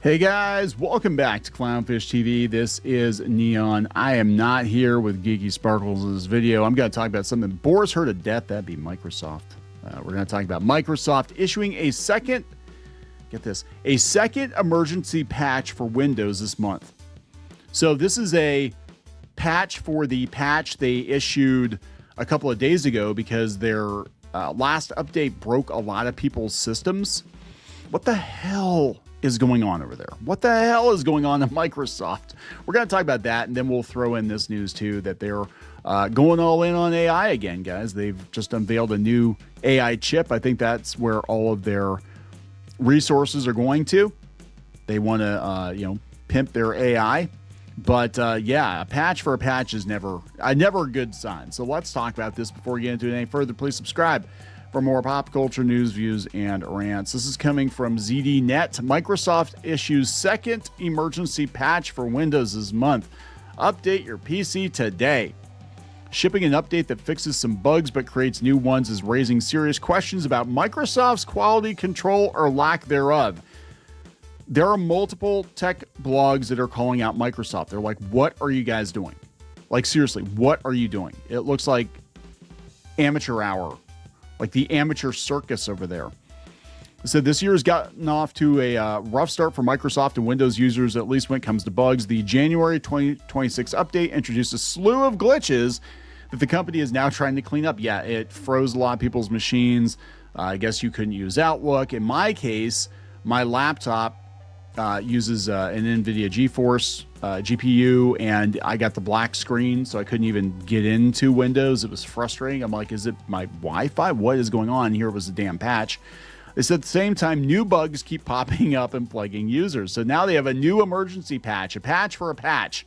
Hey guys, welcome back to Clownfish TV. This is Kneon. I am not here with Geeky Sparkles in this video. I'm going to talk about something that bores her to death. That'd be Microsoft. We're going to talk about Microsoft issuing a second, get this, a second emergency patch for Windows this month. So this is a patch for the patch they issued a couple of days ago because their last update broke a lot of people's systems. What the hell is going on over there? What the hell is going on at Microsoft? We're going to talk about that, and then we'll throw in this news too that they're going all in on AI again, guys. They've just unveiled a new AI chip. I think that's where all of their resources are going to. They want to, pimp their AI. But yeah, a patch for a patch is never a good sign. So let's talk about this before we get into it any further. Please subscribe for more pop culture news, views, and rants. This is coming from ZDNet. Microsoft issues second emergency patch for Windows this month. Update your PC today. Shipping an update that fixes some bugs but creates new ones is raising serious questions about Microsoft's quality control or lack thereof. There are multiple tech blogs that are calling out Microsoft. They're like, what are you guys doing? Like, seriously, what are you doing? It looks like amateur hour. Like the amateur circus over there. So this year has gotten off to a rough start for Microsoft and Windows users, at least when it comes to bugs. The January 2026 update introduced a slew of glitches that the company is now trying to clean up. Yeah, it froze a lot of people's machines. I guess you couldn't use Outlook. In my case, my laptop uses an NVIDIA GeForce GPU, and I got the black screen, so I couldn't even get into Windows. It was frustrating. I'm like, is it my Wi-Fi? What is going on? Here was a damn patch. They said at the same time, new bugs keep popping up and plaguing users. So now they have a new emergency patch, a patch for a patch.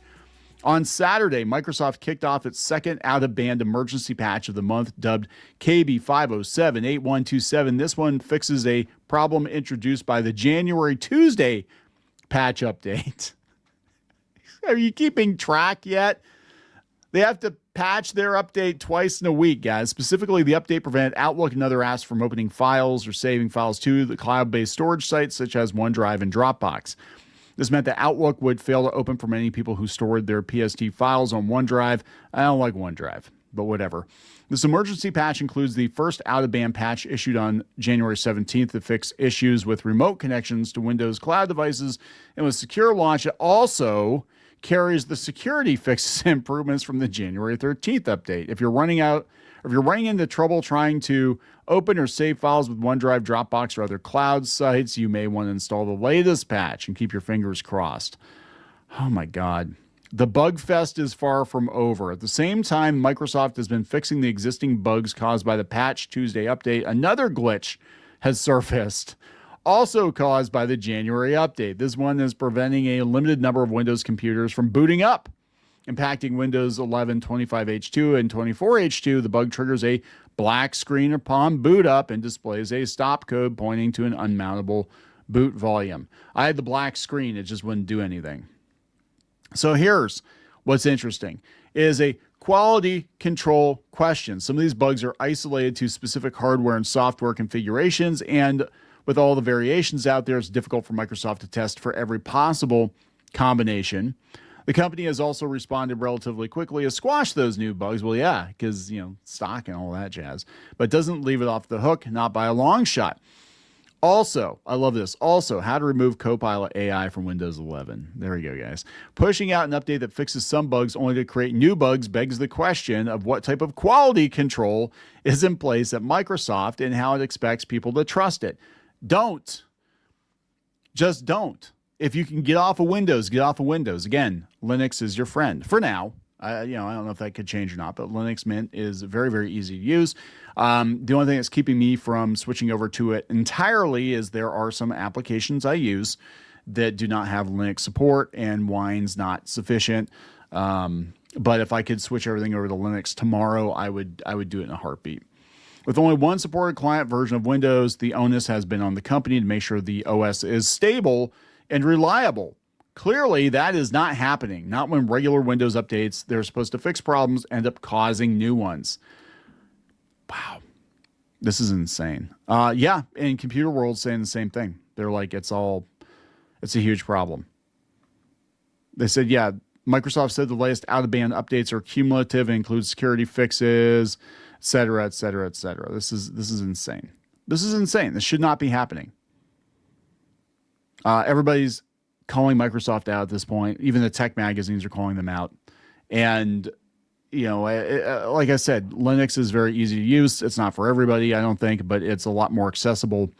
On Saturday, Microsoft kicked off its second out-of-band emergency patch of the month, dubbed KB5078127. This one fixes a problem introduced by the January Tuesday patch update. Are you keeping track yet? They have to patch their update twice in a week, guys. Specifically, the update prevented Outlook and other apps from opening files or saving files to the cloud-based storage sites such as OneDrive and Dropbox. This meant that Outlook would fail to open for many people who stored their PST files on OneDrive. I don't like OneDrive, but whatever. This emergency patch includes the first out-of-band patch issued on January 17th to fix issues with remote connections to Windows cloud devices and with secure launch. It also carries the security fixes and improvements from the January 13th update. If you're running into trouble trying to open or save files with OneDrive, Dropbox, or other cloud sites, you may want to install the latest patch and keep your fingers crossed. Oh my God. The bug fest is far from over. At the same time, Microsoft has been fixing the existing bugs caused by the Patch Tuesday update. Another glitch has surfaced, also caused by the January update. This one is preventing a limited number of Windows computers from booting up, impacting Windows 11 25H2 and 24H2. The bug triggers a black screen upon boot up and displays a stop code pointing to an unmountable boot volume. I had the black screen. It just wouldn't do anything. So here's what's interesting is a quality control question. Some of these bugs are isolated to specific hardware and software configurations, and with all the variations out there, it's difficult for Microsoft to test for every possible combination. The company has also responded relatively quickly to squash those new bugs. Well, yeah, because, stock and all that jazz. But doesn't leave it off the hook, not by a long shot. Also, I love this. Also, how to remove Copilot AI from Windows 11. There we go, guys. Pushing out an update that fixes some bugs only to create new bugs begs the question of what type of quality control is in place at Microsoft and how it expects people to trust it. Don't. Just don't. If you can get off of Windows, get off of Windows. Again, Linux is your friend for now. I don't know if that could change or not, but Linux Mint is very, very easy to use. The only thing that's keeping me from switching over to it entirely is there are some applications I use that do not have Linux support, and Wine's not sufficient. But if I could switch everything over to Linux tomorrow, I would do it in a heartbeat. With only one supported client version of Windows, the onus has been on the company to make sure the OS is stable and reliable. Clearly, that is not happening. Not when regular Windows updates, they're supposed to fix problems, end up causing new ones. Wow. This is insane. Yeah, and Computer World's saying the same thing. They're like, it's all It's a huge problem. They said, yeah, Microsoft said the latest out-of-band updates are cumulative and include security fixes, et cetera, et cetera, et cetera. This is insane. This is insane. This should not be happening. Everybody's calling Microsoft out at this point. Even the tech magazines are calling them out. And, like I said, Linux is very easy to use. It's not for everybody, I don't think, but it's a lot more accessible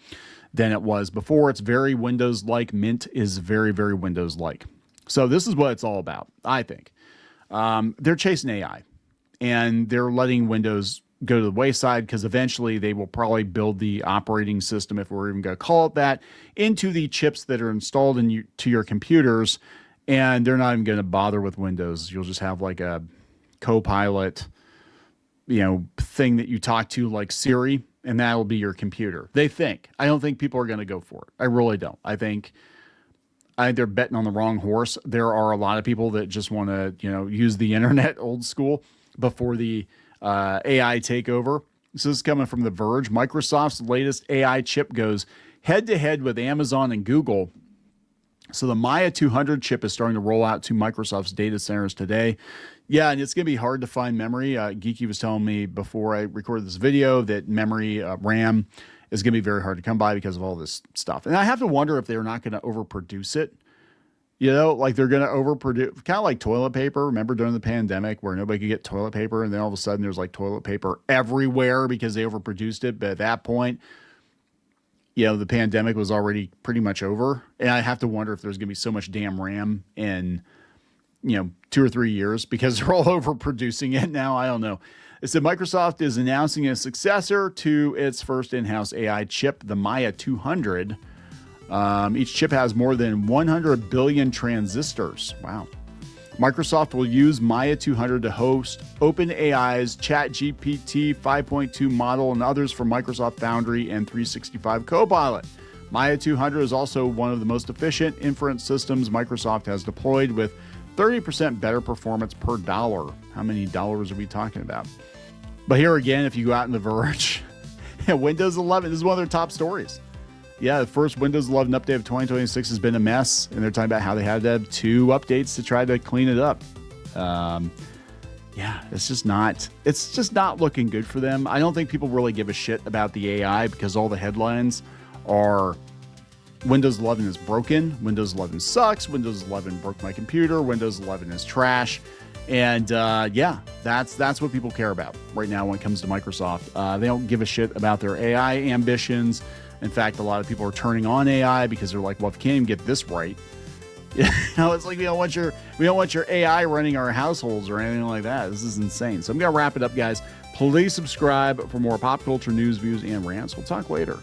than it was before. It's very Windows-like. Mint is very, very Windows-like. So this is what it's all about, I think. They're chasing AI, and they're letting Windows go to the wayside because eventually they will probably build the operating system, if we're even going to call it that, into the chips that are installed to your computers, and they're not even going to bother with Windows. You'll just have like a Copilot, thing that you talk to like Siri, and that'll be your computer. They think. I don't think people are going to go for it. I really don't. I think they're betting on the wrong horse. There are a lot of people that just want to, use the internet old school before the AI takeover. This is coming from The Verge. Microsoft's latest AI chip goes head-to-head with Amazon and Google. So the Maya 200 chip is starting to roll out to Microsoft's data centers today. Yeah, and it's going to be hard to find memory. Geeky was telling me before I recorded this video that memory, RAM, is going to be very hard to come by because of all this stuff. And I have to wonder if they're not going to overproduce it. Like they're going to overproduce, kind of like toilet paper. Remember during the pandemic where nobody could get toilet paper, and then all of a sudden there's like toilet paper everywhere because they overproduced it. But at that point, the pandemic was already pretty much over. And I have to wonder if there's going to be so much damn RAM in, 2 or 3 years because they're all overproducing it now. I don't know. It said Microsoft is announcing a successor to its first in-house AI chip, the Maya 200. Each chip has more than 100 billion transistors. Wow. Microsoft will use Maya 200 to host OpenAI's ChatGPT 5.2 model and others from Microsoft Foundry and 365 Copilot. Maya 200 is also one of the most efficient inference systems Microsoft has deployed, with 30% better performance per dollar. How many dollars are we talking about? But here again, if you go out in The Verge, Windows 11, this is one of their top stories. Yeah, the first Windows 11 update of 2026 has been a mess, and they're talking about how they had to have 2 updates to try to clean it up. It's just not looking good for them. I don't think people really give a shit about the AI because all the headlines are Windows 11 is broken, Windows 11 sucks, Windows 11 broke my computer, Windows 11 is trash. And that's what people care about right now when it comes to Microsoft. They don't give a shit about their AI ambitions. In fact, a lot of people are turning on AI because they're like, well, if you can't even get this right, it's like we don't want your AI running our households or anything like that. This is insane. So I'm gonna wrap it up, guys. Please subscribe for more pop culture news, views, and rants. We'll talk later.